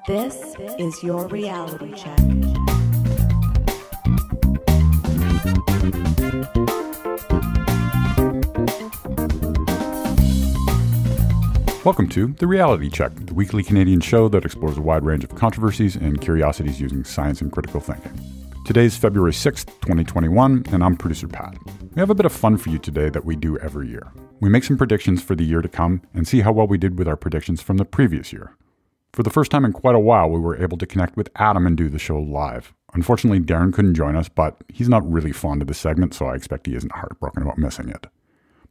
This is your reality check. Welcome to The Reality Check, the weekly Canadian show that explores a wide range of controversies and curiosities using science and critical thinking. Today's February 6th, 2021, and I'm producer Pat. We have a bit of fun for you today that we do every year. We make some predictions for the year to come and see how well we did with our predictions from the previous year. For the first time in quite a while, we were able to connect with Adam and do the show live. Unfortunately, Darren couldn't join us, but he's not really fond of the segment, so I expect he isn't heartbroken about missing it.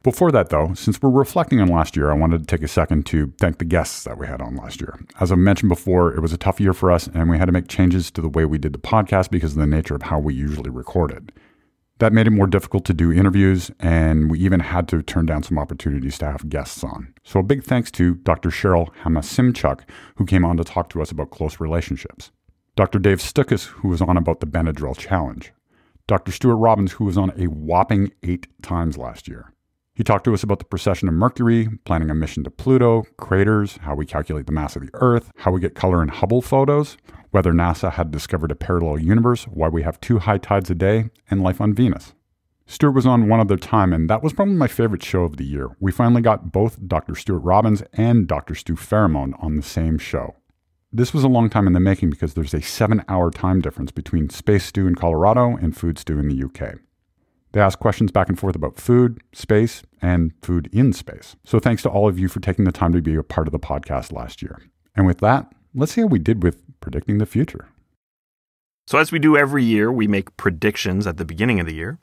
Before that, though, since we're reflecting on last year, I wanted to take a second to thank the guests that we had on last year. As I mentioned before, it was a tough year for us, and we had to make changes to the way we did the podcast because of the nature of how we usually recorded. That made it more difficult to do interviews, and we even had to turn down some opportunities to have guests on. So a big thanks to Dr. Cheryl Hamasimchuk, who came on to talk to us about close relationships. Dr. Dave Stukas, who was on about the Benadryl Challenge. Dr. Stuart Robbins, who was on a whopping 8 times last year. He talked to us about the precession of Mercury, planning a mission to Pluto, craters, how we calculate the mass of the Earth, how we get color in Hubble photos, whether NASA had discovered a parallel universe, why we have 2 high tides a day, and life on Venus. Stuart was on one other time, and that was probably my favorite show of the year. We finally got both Dr. Stuart Robbins and Dr. Stu Pheromone on the same show. This was a long time in the making because there's a 7-hour time difference between Space Stew in Colorado and Food Stew in the UK. They asked questions back and forth about food, space, and food in space. So thanks to all of you for taking the time to be a part of the podcast last year. And with that, let's see how we did with predicting the future. So as we do every year, we make predictions at the beginning of the year.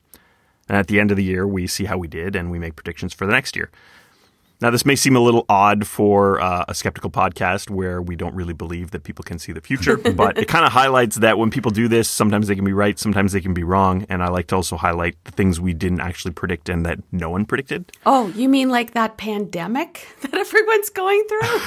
And at the end of the year, we see how we did and we make predictions for the next year. Now, this may seem a little odd for a skeptical podcast where we don't really believe that people can see the future, but it kind of highlights that when people do this, sometimes they can be right, sometimes they can be wrong. And I like to also highlight the things we didn't actually predict and that no one predicted. Oh, you mean like that pandemic that everyone's going through?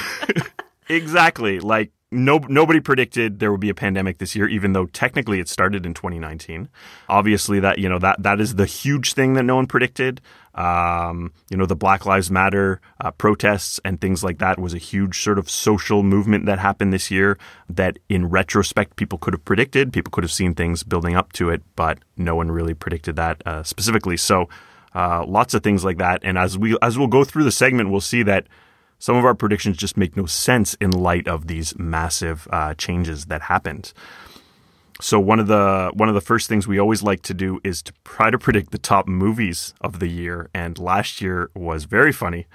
Exactly. Like nobody predicted there would be a pandemic this year, even though technically it started in 2019. Obviously, that is the huge thing that no one predicted. The Black Lives Matter protests and things like that was a huge sort of social movement that happened this year that in retrospect people could have predicted. People could have seen things building up to it, but no one really predicted that specifically. So lots of things like that. And as we'll go through the segment, we'll see that some of our predictions just make no sense in light of these massive changes that happened. So one of the first things we always like to do is to try to predict the top movies of the year. And last year was very funny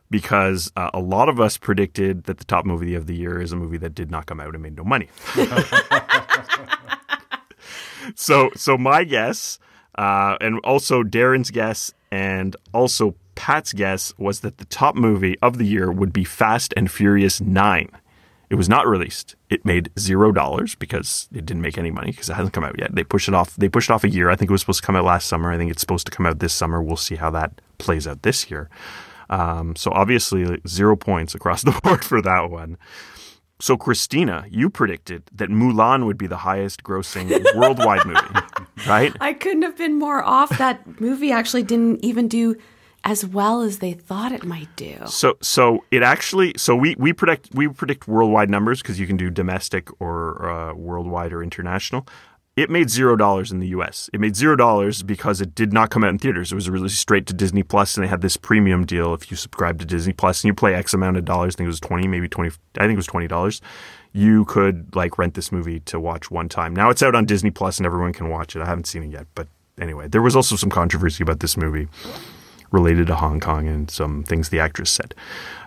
because a lot of us predicted that the top movie of the year is a movie that did not come out and made no money. So my guess, and also Darren's guess, and also Pat's guess was that the top movie of the year would be Fast and Furious 9. It was not released. It made $0 because it didn't make any money because it hasn't come out yet. They pushed it off. They pushed it off a year. I think it was supposed to come out last summer. I think it's supposed to come out this summer. We'll see how that plays out this year. So obviously 0 points across the board for that one. So Cristina, you predicted that Mulan would be the highest grossing worldwide movie, right? I couldn't have been more off. That movie actually didn't even do as well as they thought it might do. So it actually, we predict worldwide numbers because you can do domestic or worldwide or international. It made $0 in the US. It made $0 because it did not come out in theaters. It was released straight to Disney Plus, and they had this premium deal. If you subscribe to Disney Plus and you pay X amount of dollars, I think it was $20. You could rent this movie to watch one time. Now it's out on Disney Plus and everyone can watch it. I haven't seen it yet, but anyway, there was also some controversy about this movie related to Hong Kong and some things the actress said.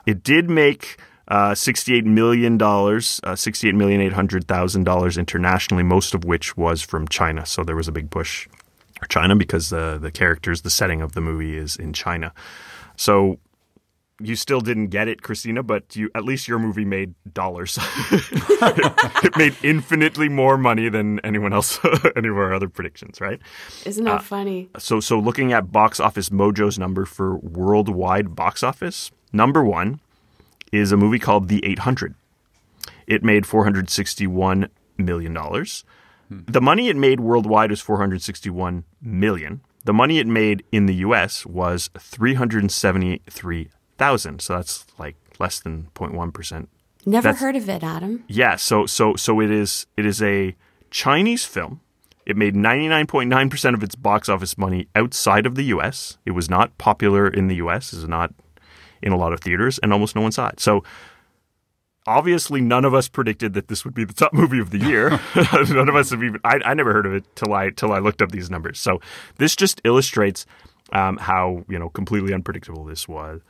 It did make $68 million, $68,800,000 internationally, most of which was from China. So there was a big push for China because the characters, the setting of the movie is in China. So you still didn't get it, Cristina, but at least your movie made dollars. It made infinitely more money than anyone else, any of our other predictions, right? Isn't that funny? So looking at Box Office Mojo's number for worldwide box office, number one is a movie called The 800. It made $461 million. The money it made worldwide was $461 million. The money it made in the U.S. was $373,000. So that's like less than 0.1%. Never heard of it, Adam. Yeah, so it is a Chinese film. It made 99.9% of its box office money outside of the U.S. It was not popular in the U.S. It was not in a lot of theaters, and almost no one saw it. So obviously none of us predicted that this would be the top movie of the year. None of us have even... I never heard of it till I looked up these numbers. So this just illustrates how completely unpredictable this was.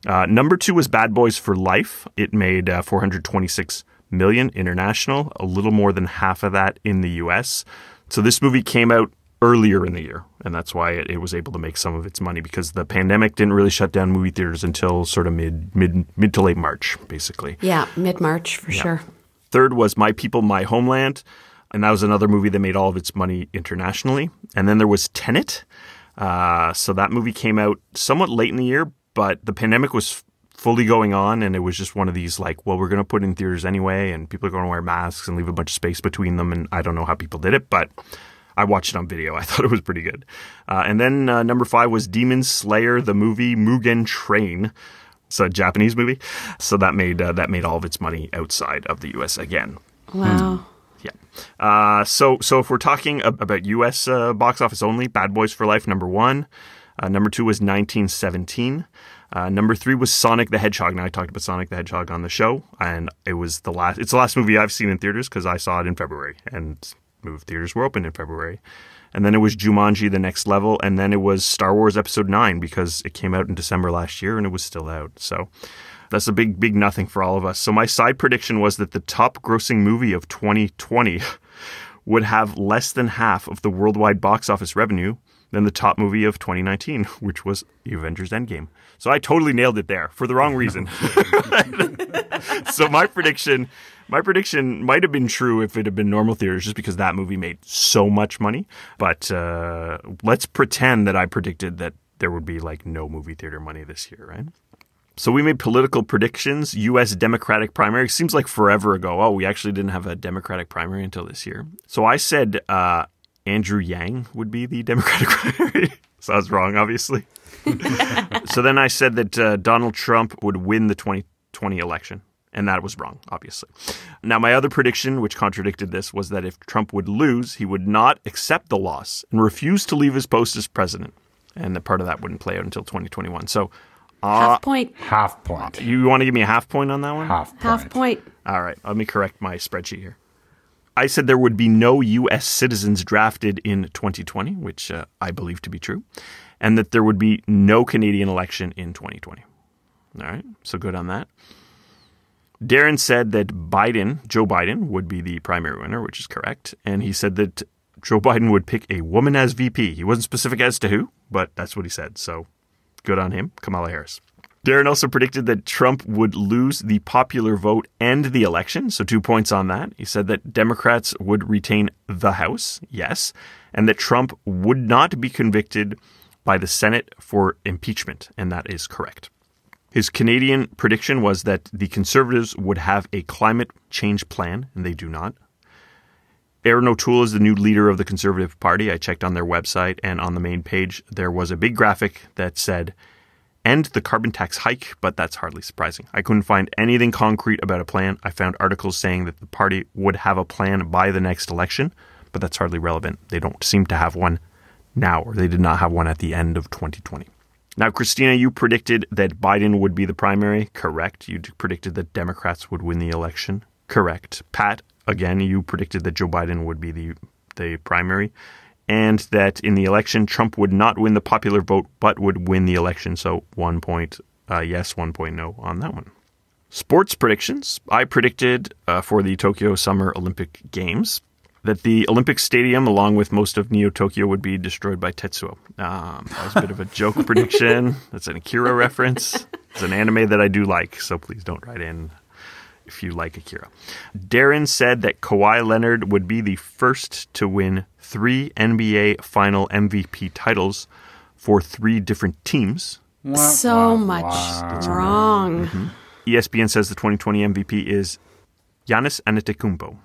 Number 2 was Bad Boys for Life. It made $426 million international, a little more than half of that in the U.S. So this movie came out earlier in the year, and that's why it was able to make some of its money, because the pandemic didn't really shut down movie theaters until sort of mid to late March, basically. Yeah, mid-March for sure. Third was My People, My Homeland, and that was another movie that made all of its money internationally. And then there was Tenet. So that movie came out somewhat late in the year, but the pandemic was fully going on, and it was just one of these we're going to put it in theaters anyway, and people are going to wear masks and leave a bunch of space between them, and I don't know how people did it, but I watched it on video. I thought it was pretty good. And then number 5 was Demon Slayer, the movie Mugen Train. It's a Japanese movie. So that made all of its money outside of the U.S. again. Wow. Yeah. So if we're talking about U.S. Box office only, Bad Boys for Life, number 1. Number 2 was 1917. Number 3 was Sonic the Hedgehog. Now, I talked about Sonic the Hedgehog on the show, and it's the last movie I've seen in theaters because I saw it in February, and movie theaters were open in February. And then it was Jumanji: The Next Level, and then it was Star Wars Episode 9 because it came out in December last year and it was still out. So that's a big nothing for all of us. So my side prediction was that the top grossing movie of 2020 would have less than half of the worldwide box office revenue than the top movie of 2019, which was Avengers Endgame. So I totally nailed it there for the wrong reason. So my prediction might have been true if it had been normal theaters, just because that movie made so much money. But let's pretend that I predicted that there would be no movie theater money this year, right? So we made political predictions. U.S. Democratic primary. Seems like forever ago. Oh, we actually didn't have a Democratic primary until this year. So I said Andrew Yang would be the Democratic primary. So I was wrong, obviously. So then I said that Donald Trump would win the 2020 election. And that was wrong, obviously. Now, my other prediction, which contradicted this, was that if Trump would lose, he would not accept the loss and refuse to leave his post as president. And the part of that wouldn't play out until 2021. So half point. Half point. You want to give me a half point on that one? Half point. All right. Let me correct my spreadsheet here. I said there would be no U.S. citizens drafted in 2020, which I believe to be true, and that there would be no Canadian election in 2020. All right. So good on that. Darren said that Joe Biden, would be the primary winner, which is correct. And he said that Joe Biden would pick a woman as VP. He wasn't specific as to who, but that's what he said. So good on him, Kamala Harris. Darren also predicted that Trump would lose the popular vote and the election. So 2 points on that. He said that Democrats would retain the House, yes, and that Trump would not be convicted by the Senate for impeachment. And that is correct. His Canadian prediction was that the Conservatives would have a climate change plan, and they do not. Erin O'Toole is the new leader of the Conservative Party. I checked on their website, and on the main page, there was a big graphic that said, "End the carbon tax hike," but that's hardly surprising. I couldn't find anything concrete about a plan. I found articles saying that the party would have a plan by the next election, but that's hardly relevant. They don't seem to have one now, or they did not have one at the end of 2020. Now, Cristina, you predicted that Biden would be the primary. Correct. You predicted that Democrats would win the election. Correct. Pat, again, you predicted that Joe Biden would be the primary, and that in the election, Trump would not win the popular vote, but would win the election. So 1 point yes, 1 point no on that one. Sports predictions. I predicted for the Tokyo Summer Olympic Games that the Olympic Stadium, along with most of Neo-Tokyo, would be destroyed by Tetsuo. That was a bit of a joke prediction. That's an Akira reference. It's an anime that I do like, so please don't write in if you like Akira. Darren said that Kawhi Leonard would be the first to win 3 NBA Final MVP titles for 3 different teams. So much wrong. Mm-hmm. ESPN says the 2020 MVP is Giannis Antetokounmpo.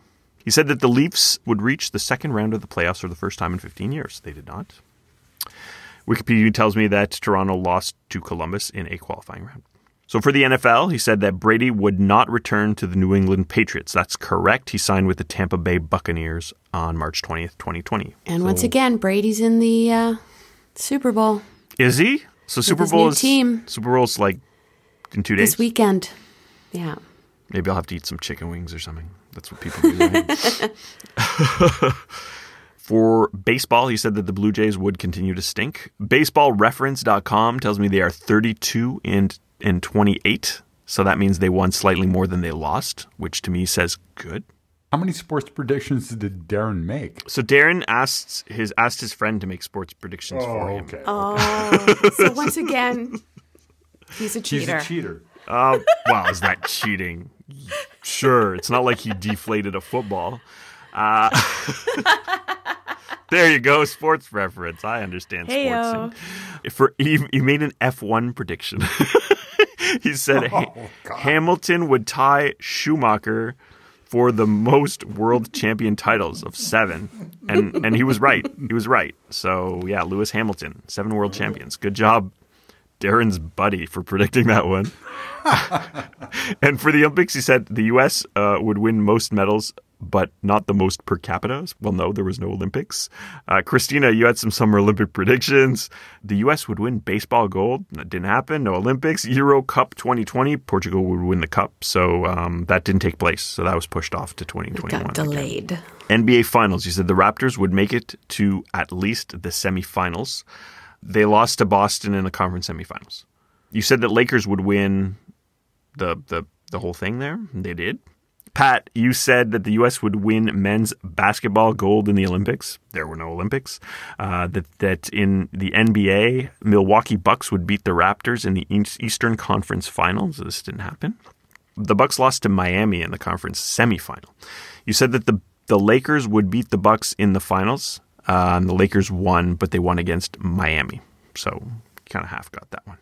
He said that the Leafs would reach the second round of the playoffs for the first time in 15 years. They did not. Wikipedia tells me that Toronto lost to Columbus in a qualifying round. So for the NFL, he said that Brady would not return to the New England Patriots. That's correct. He signed with the Tampa Bay Buccaneers on March 20th, 2020. And once again, Brady's in the Super Bowl. Is he? So Super Bowl's like in 2 days? This weekend. Yeah. Maybe I'll have to eat some chicken wings or something. That's what people do. Right? For baseball, he said that the Blue Jays would continue to stink. BaseballReference.com tells me they are 32 and 28. So that means they won slightly more than they lost, which to me says good. How many sports predictions did Darren make? So Darren asked his friend to make sports predictions for him. Okay. Oh, so once again, he's a cheater. He's a cheater. Wow, is that cheating? Sure. It's not like he deflated a football. There you go, sports reference. I understand sports. He made an F1 prediction. He said Hamilton would tie Schumacher for the most world champion titles of 7. And he was right. He was right. So, yeah, Lewis Hamilton, 7 world champions. Good job, Darren's buddy, for predicting that one. And for the Olympics, he said the U.S. Would win most medals, but not the most per capita. Well, no, there was no Olympics. Cristina, you had some Summer Olympic predictions. The U.S. would win baseball gold. That didn't happen. No Olympics. Euro Cup 2020. Portugal would win the cup. So that didn't take place. So that was pushed off to 2021. Got delayed. Again. NBA Finals. You said the Raptors would make it to at least the semifinals. They lost to Boston in the conference semifinals. You said that Lakers would win the whole thing there. They did. Pat, you said that the U.S. would win men's basketball gold in the Olympics. There were no Olympics. That in the NBA, Milwaukee Bucks would beat the Raptors in the Eastern Conference Finals. This didn't happen. The Bucks lost to Miami in the conference semifinal. You said that the Lakers would beat the Bucks in the finals. And the Lakers won, but they won against Miami. So kind of half got that one.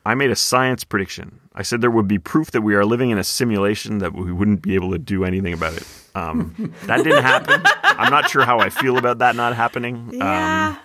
I made a science prediction. I said there would be proof that we are living in a simulation that we wouldn't be able to do anything about it. That didn't happen. I'm not sure how I feel about that not happening. Yeah.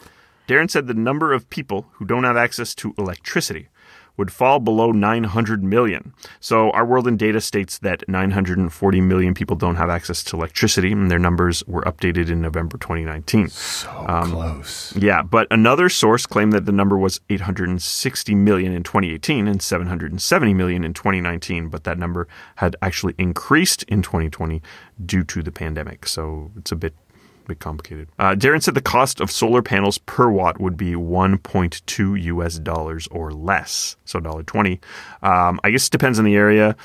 Darren said the number of people who don't have access to electricity would fall below 900 million. So our World in Data states that 940 million people don't have access to electricity, and their numbers were updated in November 2019. So close. Yeah, but another source claimed that the number was 860 million in 2018 and 770 million in 2019, but that number had actually increased in 2020 due to the pandemic. So it's a bit complicated. Darren said the cost of solar panels per watt would be $1.2 US or less, so $1.20. I guess it depends on the area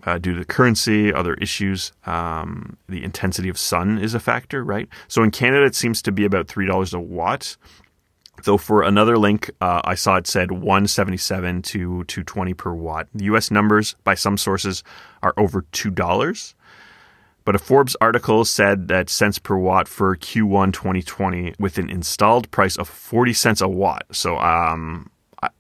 due to the currency, other issues. The intensity of sun is a factor, right? So in Canada, it seems to be about $3 a watt. Though for another link, I saw it said $1.77 to $2.20 per watt. The US numbers, by some sources, are over $2. But a Forbes article said that cents per watt for Q1 2020 with an installed price of 40 cents a watt. So I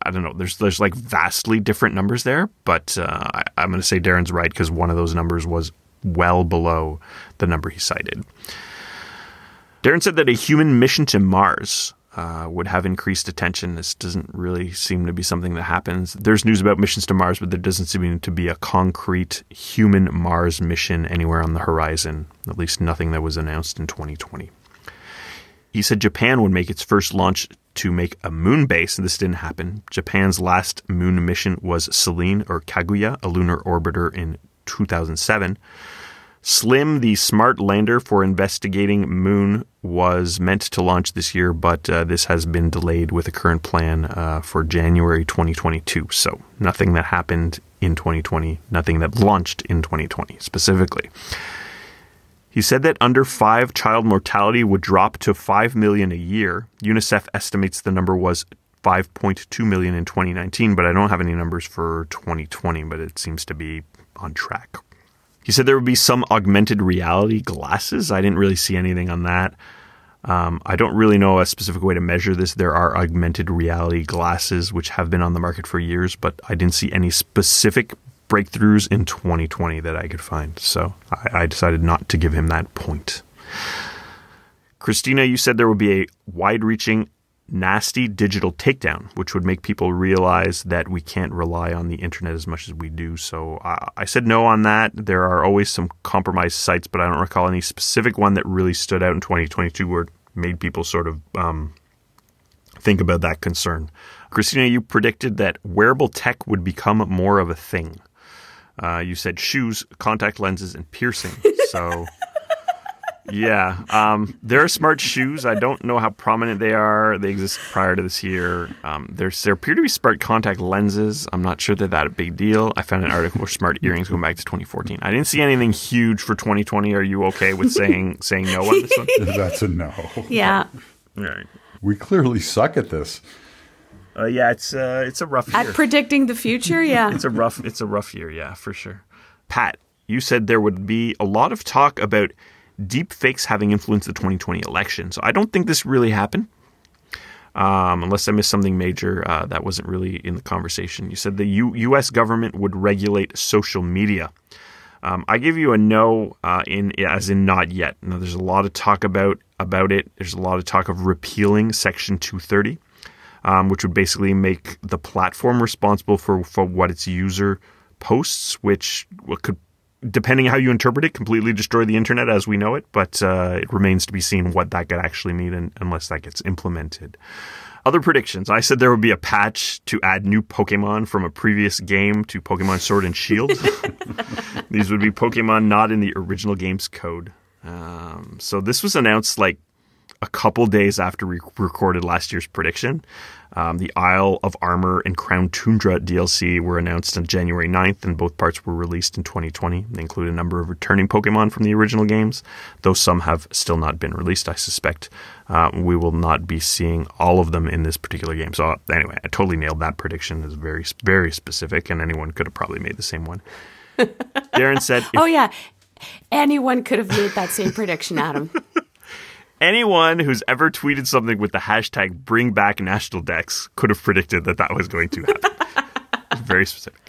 don't know. There's like vastly different numbers there, but I'm going to say Darren's right because one of those numbers was well below the number he cited. Darren said that a human mission to Mars would have increased attention. This doesn't really seem to be something that happens. There's news about missions to Mars, but there doesn't seem to be a concrete human Mars mission anywhere on the horizon, at least nothing that was announced in 2020. He said Japan would make its first launch to make a moon base, and this didn't happen. Japan's last moon mission was Selene or Kaguya, a lunar orbiter in 2007. SLIM, the smart lander for investigating moon, was meant to launch this year, but this has been delayed with a current plan for January 2022. So nothing that happened in 2020, nothing that launched in 2020 specifically. He said that under 5 child mortality would drop to 5 million a year. UNICEF estimates the number was 5.2 million in 2019, but I don't have any numbers for 2020, but it seems to be on track. He said there would be some augmented reality glasses. I didn't really see anything on that. I don't really know a specific way to measure this. There are augmented reality glasses which have been on the market for years, but I didn't see any specific breakthroughs in 2020 that I could find. So I decided not to give him that point. Cristina, you said there would be a wide-reaching nasty digital takedown, which would make people realize that we can't rely on the internet as much as we do. So I said no on that. There are always some compromised sites, but I don't recall any specific one that really stood out in 2022 where it made people sort of think about that concern. Cristina, you predicted that wearable tech would become more of a thing. You said shoes, contact lenses, and piercing. So, yeah. There are smart shoes. I don't know how prominent they are. They exist prior to this year. There appear to be smart contact lenses. I'm not sure they're that a big deal. I found an article for smart earrings going back to 2014. I didn't see anything huge for 2020. Are you okay with saying no on this one? That's a no. Yeah. All right. We clearly suck at this. Yeah, it's a rough year. At predicting the future, yeah. It's a rough year, yeah, for sure. Pat, you said there would be a lot of talk about deep fakes having influenced the 2020 election. So I don't think this really happened, unless I missed something major that wasn't really in the conversation. You said the U.S. government would regulate social media. I give you a no, as in not yet. Now, there's a lot of talk about it. There's a lot of talk of repealing Section 230. Which would basically make the platform responsible for what its user posts, which could, depending how you interpret it, completely destroy the internet as we know it. But it remains to be seen what that could actually mean unless that gets implemented. Other predictions. I said there would be a patch to add new Pokemon from a previous game to Pokemon Sword and Shield. These would be Pokemon not in the original game's code. So this was announced like a couple days after we recorded last year's prediction. The Isle of Armor and Crown Tundra DLC were announced on January 9th, and both parts were released in 2020. They include a number of returning Pokemon from the original games, though some have still not been released. I suspect we will not be seeing all of them in this particular game. So anyway, I totally nailed that prediction. It's very, very specific, and anyone could have probably made the same one. Darren said... Oh, yeah. Anyone could have made that same prediction, Adam. Anyone who's ever tweeted something with the hashtag bring back national decks could have predicted that was going to happen. Very specific.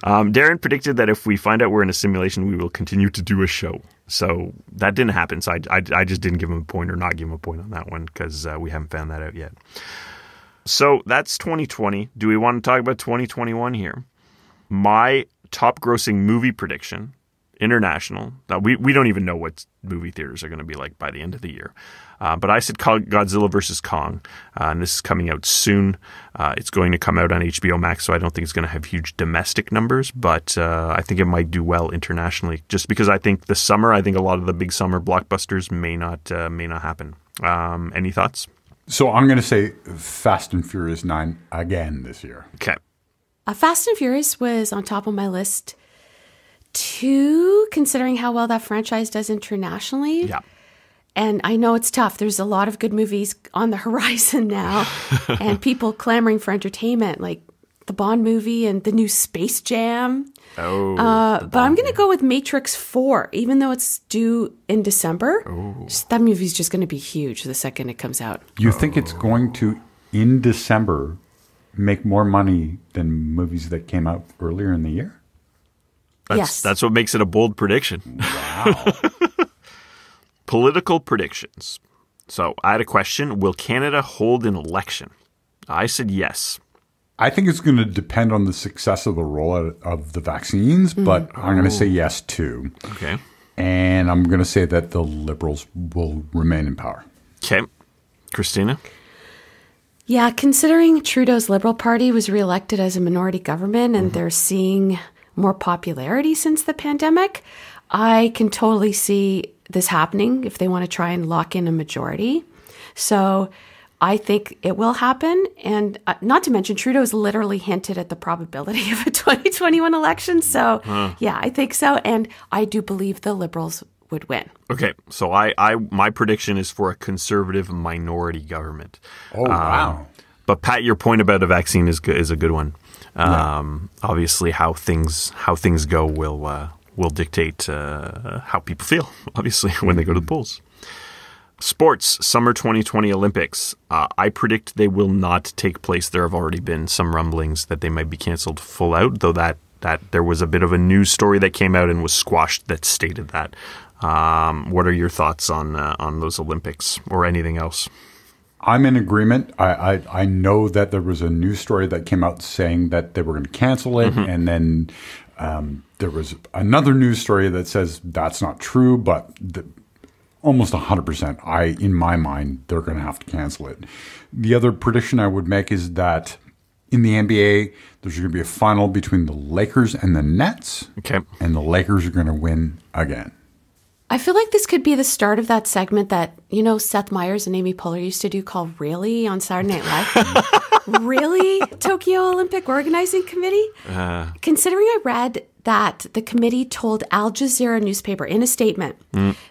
Darren predicted that if we find out we're in a simulation, we will continue to do a show. So that didn't happen. So I just didn't give him a point or not give him a point on that one because we haven't found that out yet. So that's 2020. Do we want to talk about 2021 here? My top grossing movie prediction, international. We don't even know what movie theaters are going to be like by the end of the year. But I said Godzilla vs. Kong, and this is coming out soon. It's going to come out on HBO Max, so I don't think it's going to have huge domestic numbers, but I think it might do well internationally. Just because I think this summer, I think a lot of the big summer blockbusters may not happen. Any thoughts? So I'm going to say Fast and Furious 9 again this year. Okay. Fast and Furious was on top of my list too, considering how well that franchise does internationally. Yeah. And I know it's tough. There's a lot of good movies on the horizon now and people clamoring for entertainment, like the Bond movie and the new Space Jam. Oh. But I'm going to go with Matrix 4, even though it's due in December. Oh. That movie's just going to be huge the second it comes out. You think it's going to, in December, make more money than movies that came out earlier in the year? Yes. That's what makes it a bold prediction. Wow. Political predictions. So I had a question. Will Canada hold an election? I said yes. I think it's going to depend on the success of the rollout of the vaccines, but I'm going to say yes too. Okay. And I'm going to say that the Liberals will remain in power. Okay. Cristina? Yeah, considering Trudeau's Liberal Party was reelected as a minority government and they're seeing more popularity since the pandemic, I can totally see this happening if they want to try and lock in a majority. So I think it will happen. And not to mention, Trudeau's literally hinted at the probability of a 2021 election. So yeah, I think so. And I do believe the Liberals would win. Okay, so my prediction is for a conservative minority government. Oh, wow. But Pat, your point about a vaccine is a good one. Obviously, how things go will dictate how people feel, obviously, when they go to the polls. Sports, Summer 2020 Olympics. I predict they will not take place. There have already been some rumblings that they might be canceled full out, though that there was a bit of a news story that came out and was squashed that stated that. What are your thoughts on those Olympics or anything else? I'm in agreement. I know that there was a news story that came out saying that they were going to cancel it. And then there was another news story that says that's not true, but almost 100%, in my mind, they're going to have to cancel it. The other prediction I would make is that in the NBA, there's going to be a final between the Lakers and the Nets. Okay. And the Lakers are going to win again. I feel like this could be the start of that segment that, Seth Meyers and Amy Poehler used to do called Really on Saturday Night Live. Really, Tokyo Olympic Organizing Committee? Considering I read that the committee told Al Jazeera newspaper in a statement,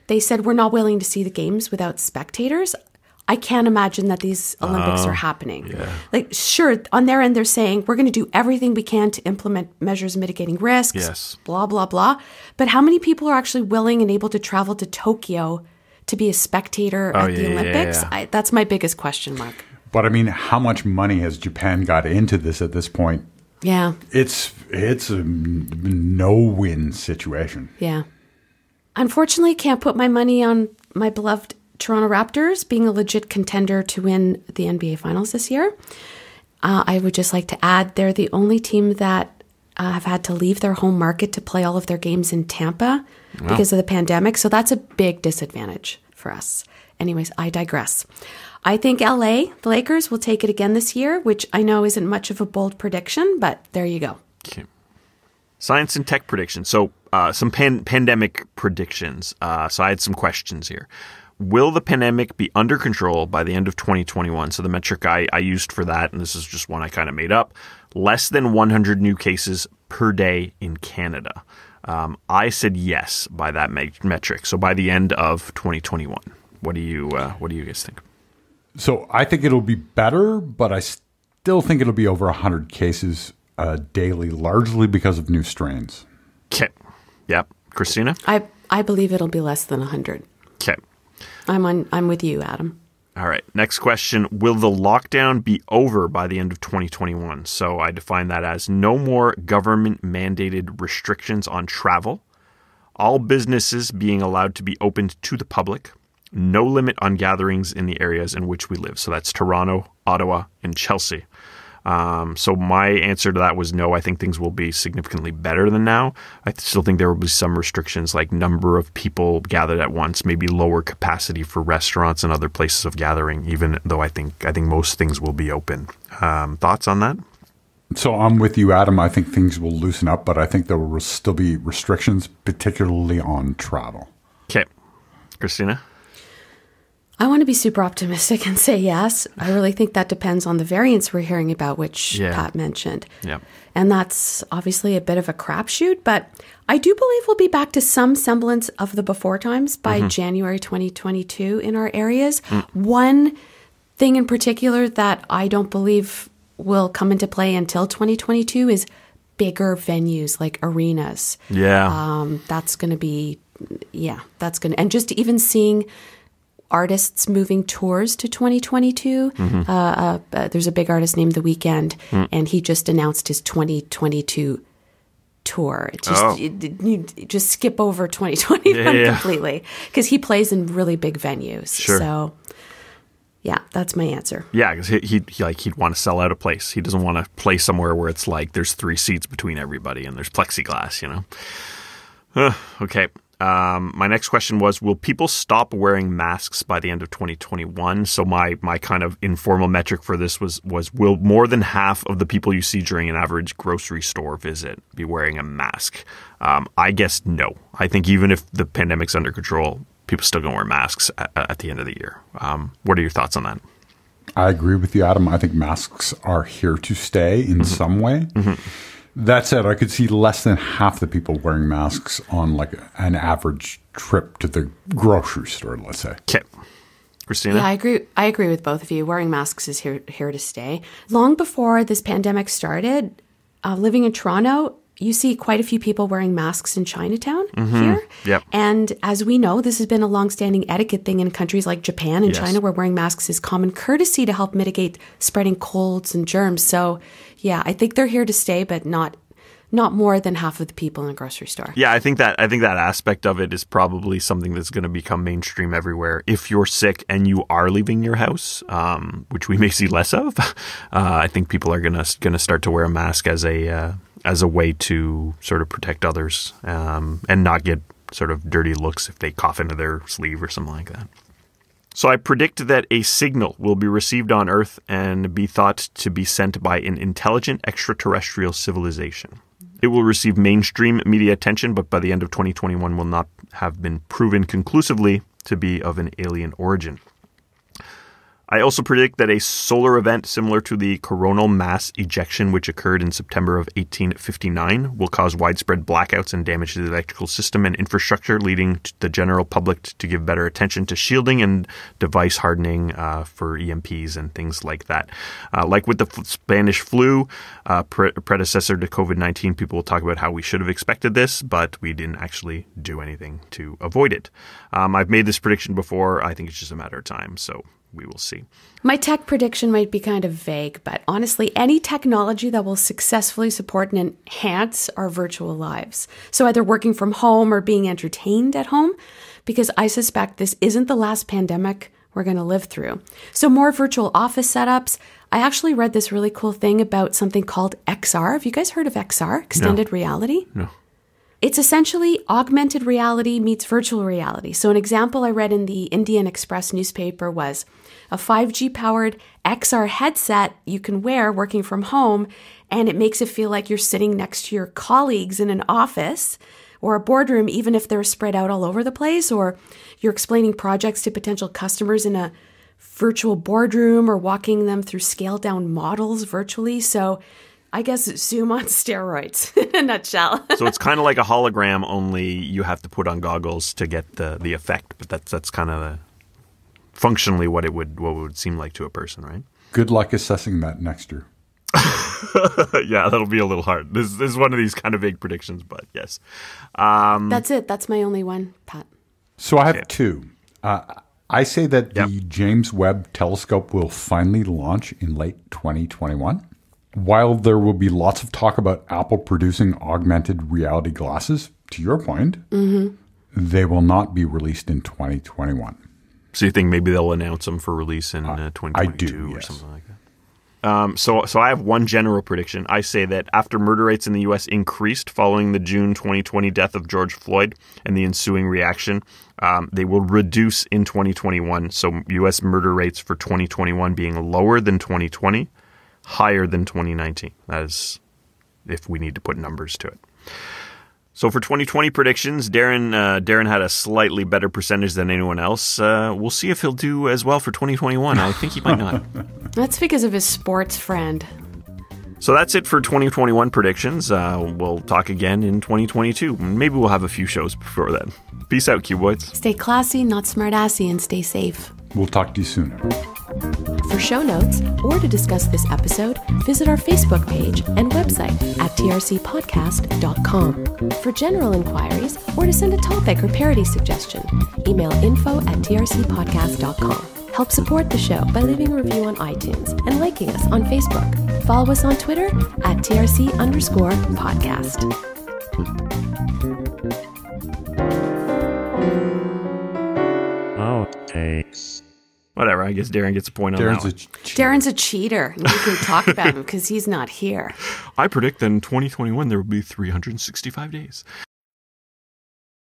they said, we're not willing to see the games without spectators. I can't imagine that these Olympics are happening. Yeah. Like, sure, on their end, they're saying, we're going to do everything we can to implement measures mitigating risks, blah, blah, blah. But how many people are actually willing and able to travel to Tokyo to be a spectator at the Olympics? That's my biggest question mark. But I mean, how much money has Japan got into this at this point? Yeah. It's a no-win situation. Yeah. Unfortunately, can't put my money on my beloved Toronto Raptors being a legit contender to win the NBA Finals this year. I would just like to add they're the only team that have had to leave their home market to play all of their games in Tampa because of the pandemic. So that's a big disadvantage for us. Anyways, I digress. I think LA, the Lakers, will take it again this year, which I know isn't much of a bold prediction, but there you go. Okay. Science and tech predictions. So some pandemic predictions. So I had some questions here. Will the pandemic be under control by the end of 2021? So the metric I used for that, and this is just one I kind of made up, less than 100 new cases per day in Canada. I said yes by that metric. So by the end of 2021, what do you guys think? So I think it'll be better, but I still think it'll be over 100 cases daily, largely because of new strains. Okay. Yep. Cristina? I believe it'll be less than 100. Okay. I'm with you, Adam. All right. Next question. Will the lockdown be over by the end of 2021? So I define that as no more government mandated restrictions on travel, all businesses being allowed to be opened to the public, no limit on gatherings in the areas in which we live. So that's Toronto, Ottawa, and Chelsea. So my answer to that was no. I think things will be significantly better than now. I still think there will be some restrictions like number of people gathered at once, maybe lower capacity for restaurants and other places of gathering, even though I think most things will be open. Thoughts on that? So I'm with you, Adam. I think things will loosen up, but I think there will still be restrictions, particularly on travel. Okay. Cristina? I want to be super optimistic and say yes. I really think that depends on the variants we're hearing about, which Pat mentioned. Yeah. And that's obviously a bit of a crapshoot, but I do believe we'll be back to some semblance of the before times by January 2022 in our areas. One thing in particular that I don't believe will come into play until 2022 is bigger venues like arenas. Yeah. That's going to be, and just even seeing artists moving tours to 2022. There's a big artist named The Weeknd, and he just announced his 2022 tour. You just skip over 2021 completely because he plays in really big venues. Sure. So, yeah, that's my answer. Yeah, because he'd want to sell out a place. He doesn't want to play somewhere where it's like there's 3 seats between everybody and there's plexiglass, Okay. My next question was, will people stop wearing masks by the end of 2021? So my kind of informal metric for this was will more than half of the people you see during an average grocery store visit be wearing a mask? I guess no. I think even if the pandemic's under control, people still going to wear masks at the end of the year. What are your thoughts on that? I agree with you, Adam. I think masks are here to stay in some way. That said, I could see less than half the people wearing masks on like an average trip to the grocery store, let's say. Okay. Cristina? Yeah, I agree with both of you. Wearing masks is here to stay. Long before this pandemic started, living in Toronto, you see quite a few people wearing masks in Chinatown here. Yep. And as we know, this has been a longstanding etiquette thing in countries like Japan and China, where wearing masks is common courtesy to help mitigate spreading colds and germs. So, yeah, I think they're here to stay, but not not more than half of the people in a grocery store. Yeah, I think that aspect of it is probably something that's going to become mainstream everywhere. If you're sick and you are leaving your house, which we may see less of, I think people are going to start to wear a mask as a way to sort of protect others and not get sort of dirty looks if they cough into their sleeve or something like that. So I predict that a signal will be received on Earth and be thought to be sent by an intelligent extraterrestrial civilization. It will receive mainstream media attention, but by the end of 2021 will not have been proven conclusively to be of an alien origin. I also predict that a solar event similar to the coronal mass ejection, which occurred in September of 1859, will cause widespread blackouts and damage to the electrical system and infrastructure, leading the general public to give better attention to shielding and device hardening for EMPs and things like that. Like with the Spanish flu, predecessor to COVID-19, people will talk about how we should have expected this, but we didn't actually do anything to avoid it. I've made this prediction before. I think it's just a matter of time, so we will see. My tech prediction might be kind of vague, but honestly, any technology that will successfully support and enhance our virtual lives. So either working from home or being entertained at home, because I suspect this isn't the last pandemic we're going to live through. So more virtual office setups. I actually read this really cool thing about something called XR. Have you guys heard of XR? Extended reality? No. It's essentially augmented reality meets virtual reality. So an example I read in the Indian Express newspaper was a 5G-powered XR headset you can wear working from home, and it makes it feel like you're sitting next to your colleagues in an office or a boardroom, even if they're spread out all over the place, or you're explaining projects to potential customers in a virtual boardroom or walking them through scaled-down models virtually. So I guess Zoom on steroids in a nutshell. So it's kind of like a hologram, only you have to put on goggles to get the effect. But that's kind of functionally what it would seem like to a person, right? Good luck assessing that next year. Yeah, that'll be a little hard. This is one of these kind of vague predictions, but yes. That's it. That's my only one, Pat. So I have two. I say that the James Webb Telescope will finally launch in late 2021. While there will be lots of talk about Apple producing augmented reality glasses, to your point, they will not be released in 2021. So you think maybe they'll announce them for release in 2022 I do, or yes. something like that? So I have one general prediction. I say that after murder rates in the U.S. increased following the June 2020 death of George Floyd and the ensuing reaction, they will reduce in 2021. So U.S. murder rates for 2021 being lower than 2020, higher than 2019. That is if we need to put numbers to it. So for 2020 predictions, Darren had a slightly better percentage than anyone else. We'll see if he'll do as well for 2021. I think he might not. That's because of his sports friend. So that's it for 2021 predictions. We'll talk again in 2022. Maybe we'll have a few shows before then. Peace out, Cuboids. Stay classy, not smartassy, and stay safe. We'll talk to you soon. For show notes or to discuss this episode, visit our Facebook page and website at trcpodcast.com. For general inquiries or to send a topic or parody suggestion, email info@trcpodcast.com. Help support the show by leaving a review on iTunes and liking us on Facebook. Follow us on Twitter at TRC_podcast. Outtakes. Whatever, I guess Darren gets a point on that one. Darren's a cheater. And we can talk about him because he's not here. I predict that in 2021 there will be 365 days.